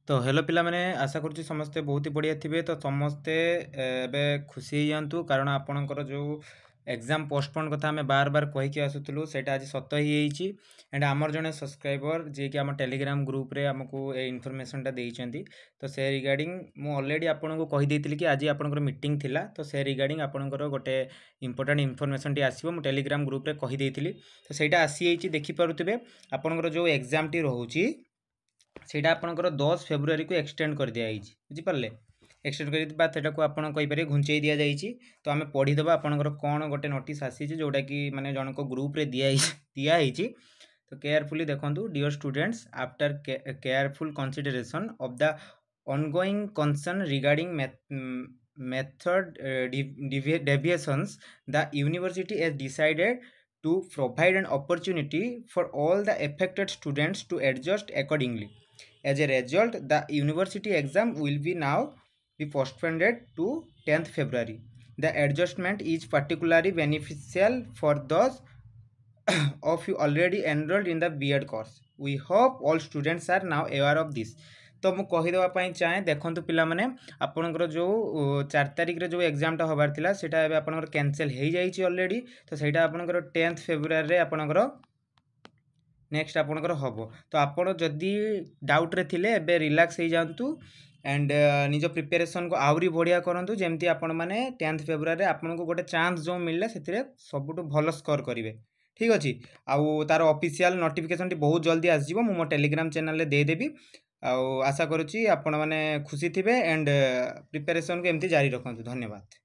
तो हेलो पिला माने आशा करुच्ची समस्ते बहुत ही बढ़िया थे। तो समस्ते एबे खुशी हो जातु कारण आपणकर जो एग्जाम पोस्टपोन कथा आम बार बार कहीकि आसुलू से आज सत ही एंड आमर जड़े सब्सक्राइबर जी कि आम टेलीग्राम ग्रुप रे आमको ए इनफॉरमेशनटा देइछंती। तो से रिगार्डिंग मु ऑलरेडी आपन को कहि देइतिली कि आज आपनकर मीटिंग थिला। तो से रिगार्डिंग आपनकर गोटे इंपोर्टेंट इनफॉरमेशन टी आसीबो मु टेलीग्राम ग्रुप रे कहि देइतिली। तो सेटा आसी जाइछि देखि पारुथिबे आपनकर जो एग्जाम टी रहउची सेटा आपनकर 10 फेब्रुआरी को एक्सटेंड कर दिया जाइछि। बुझि पारले एक्सटेंड कर बाद सेटा को आपन कहि पारे घुंचेई दिया जाइछि। तो आमे पढी देबा आपनकर कोन गोटे नोटिस आसीछि जोटा कि माने जनक ग्रुप रे दिया जाइछि। तो केयरफुली देखंतु dear students after careful consideration of the ongoing concern regarding method deviations, the university has decided to provide an opportunity for all the affected students to adjust accordingly. As a result, the university exam will be now be postponed to 10th February. The adjustment is particularly beneficial for those of you already enrolled in the B.Ed course. We hope all students are now aware of this. तो मु कहीदेवाई चाहे देखो पिलाने आपंकर जो 4 तारिख रे जो एग्जामटा हबार थिला सेटा एबे आपनकर कैंसिल हो जाइए ऑलरेडी। तो सेटा आपनकर 10th फेब्रुआरी रे आपनकर नेक्स्ट आपनकर हबो। तो आपण जदि डाउट रे थिले एबे रिलैक्स हो जातु एंड निज प्रिपरेशन को आउरी बढ़िया करंतु जेमती आपण माने 10th फेब्रुआरी रे आपन को गोटे चांस जो मिलले सेतिरे सबुटु भलो स्कोर करिवे। ठीक अछि आउ तार ऑफिशियल नोटिफिकेशन टी बहुत जल्दी आस जिवो मु मो टेलीग्राम चैनल रे दे देबी। आउ आशा करूची आपण माने खुशी थिबे एंड प्रिपरेशन को एमती जारी रखंतु। धन्यवाद।